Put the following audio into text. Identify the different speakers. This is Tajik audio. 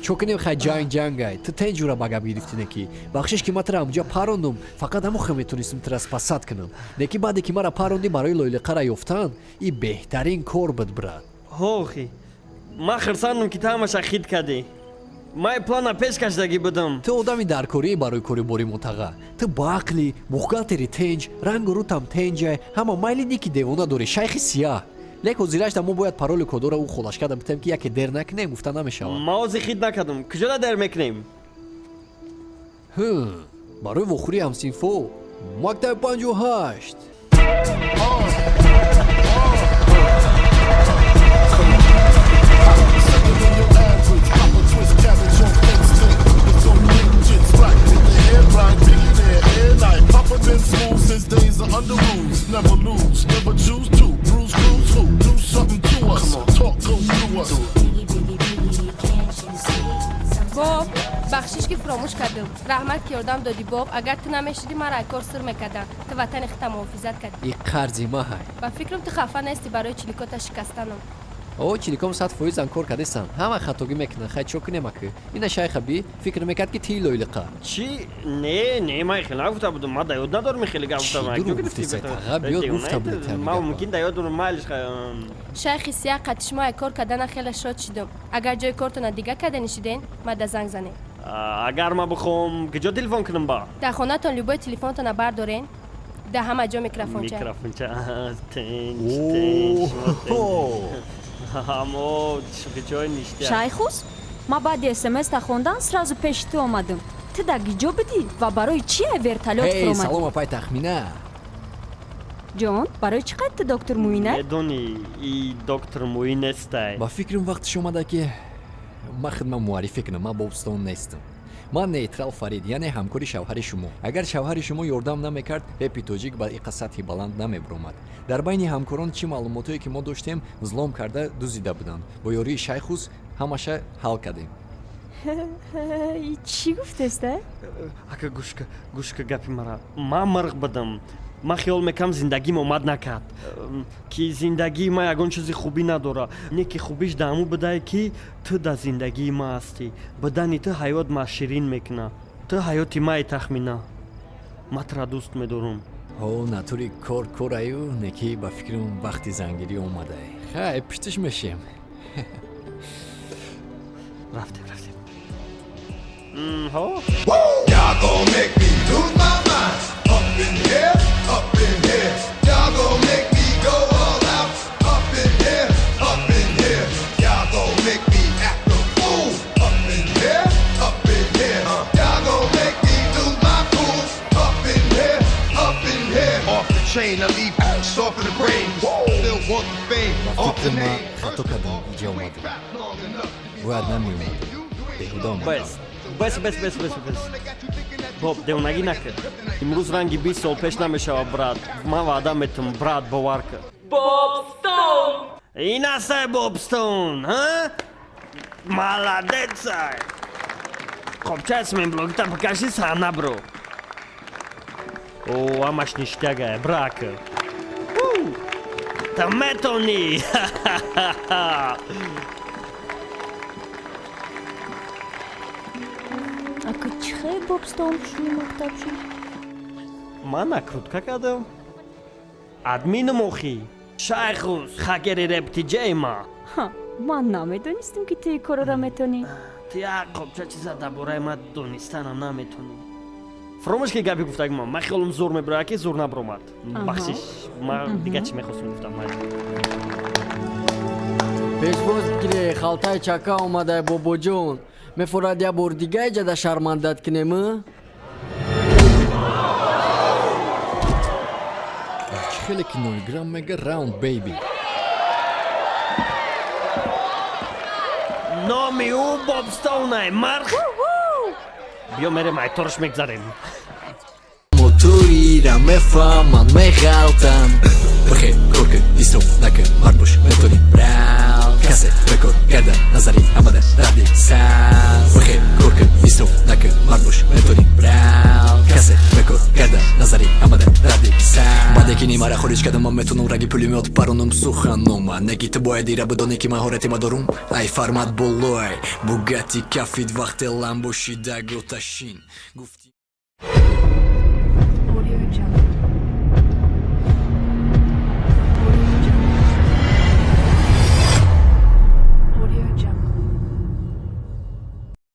Speaker 1: чокинем хай ҷангай ту тен ҷура ба гап гирифтине ки бахшиш ки ма тара ҳамҷа парондум фақат ҳамохе метонистам тара спасат кунам неки баъде ки мара паронди барои лойлиқара ёфтан и беҳтарин кор буд брат
Speaker 2: ҳохи ма хирсандам ки ту ҳамаша хит кардӣ май плана пешкаштагӣ будам
Speaker 1: ту одами даркорӣ барои кори бори мутаға ту ба ақли бухгалтери тенҷ рангу рутам тенҷай ҳама майли ки девона дори шайхи сияҳ лек ҳозирашда мо бояд пароли кодора ӯ холашкада битем ки яке дер накунем гуфта намешавад
Speaker 2: ма ҳозир хит накардам куҷода дер мекунем
Speaker 1: барои вохӯрии ҳамсинфо мактаби 58
Speaker 3: боб бахшиш ки фуромӯш кардам раҳмат ки ёрдам додӣ боб агар ту намешидӣ мара кор сир мекардам ту ватани хита муҳофизат кардӣ
Speaker 1: и қарзи ма ҳай
Speaker 3: ба фикрам ту хафа нести барои чиликота шикастанам
Speaker 1: о чиликом 100% кор кардесам ҳама хатогӣ мекунад хай чо кунем аки ина шайха би фикр мекард ки ти лойлиқа
Speaker 2: чӣ не ман хеле нагуфта будам ма да ёд надорам хеле ма мумкин да ёд дорам майлиш
Speaker 3: шайхи сия қатишмоя кор кардана хеле шод шидам агар ҷои кортона дига карда нишиден ма да занг занем
Speaker 2: агар ма бихом куҷо телефон кунам ба
Speaker 3: дар хонатон любой телефонтона бардорен да ҳама ҷо микрофонча
Speaker 4: шайхус ма баъди смс-та хондан сразу пеши ту омадам ту дар гиҷо будӣ ва барои чие верталёт фуромадӣ
Speaker 1: салом апай тахмина
Speaker 4: ҷон барои чӣ қад ту доктор муина
Speaker 2: медонӣ и доктор муинестай
Speaker 1: ба фикрам вақтиш омада ки ма хидмат муаррифӣ кунам ман бобстон нестам ман нейтрал фарид яъне ҳамкори шавҳари шумо агар шавҳари шумо ёрдам намекард репи тоҷик ба иқа сатҳи баланд намебиромад дар байни ҳамкорон чӣ маълумотое ки мо доштем взлом карда дуздида буданд бо ёрии шайхус ҳамаша ҳал кардем
Speaker 4: чӣ гуфтеста
Speaker 2: ака гӯшка гапи мара ман мирғ будам ман хиёл мекам зиндагим омад накард ки зиндагии ма ягон чизи хубӣ надора не ки хубиш да ҳамун будае ки ту дар зиндагии ма ҳастӣ будани ту ҳаёт ма ширин мекуна ту ҳаёти мае тахмина ма тура дӯст медорам
Speaker 1: натури кораю не ки ба фикрам вақти зангирӣ омадае хай пиштиш мешем
Speaker 2: рафтем
Speaker 1: хато кардам иҷа омадам бояд намеомадам беҳуда омадам
Speaker 2: бес боб девонагӣ накард имрӯз ранги 20 сол пеш намешавад брат ман ваъда метам брат бовар кард бобстон ин астай бобстон маладецай хобчай смем блогита покажи саҳна бро ҳамаш ништягай брака та метонӣ
Speaker 4: ака чӣ хай бобстон шуи мактаб шуд
Speaker 2: ман накрутка кардам админум охӣ шайхус хакери рептиҷаи ма
Speaker 4: ман намедонистам ки ту ин корора метонӣ
Speaker 2: ту як қобча чиза дар бораи ман донистанам наметонӣ фуромӯш ки гапи гуфтаги ман хиёлам зур мебирад ки зур набиромад бахшиш ман дига чӣ мехостам гуфтам
Speaker 5: пешбоз гире халтаи чака омадай бобоҷон мефорад я бор дига иҷада шармандат кунем
Speaker 1: чӣ хеле кинограмм мега раунд бейби
Speaker 2: номи ӯ бобстонай марх биё мерем айтторш мегзарем
Speaker 1: мотуира мефаҳманд меғалтанд бихел корка исроф накун марбуш метони брал касе бекор карда назари ҳамада ради саз бихел корка исроф накун марбуш метони брал касе бекор карда назари ҳамада ради саз баъде ки мара хориҷ кардам ман метунам раги пулемёт паронум суханома неги ту бояд ира бидонӣ ки маҳорати ма дорум ай фармат болой бугати кафид вақте ламбошидагу ташин гуфти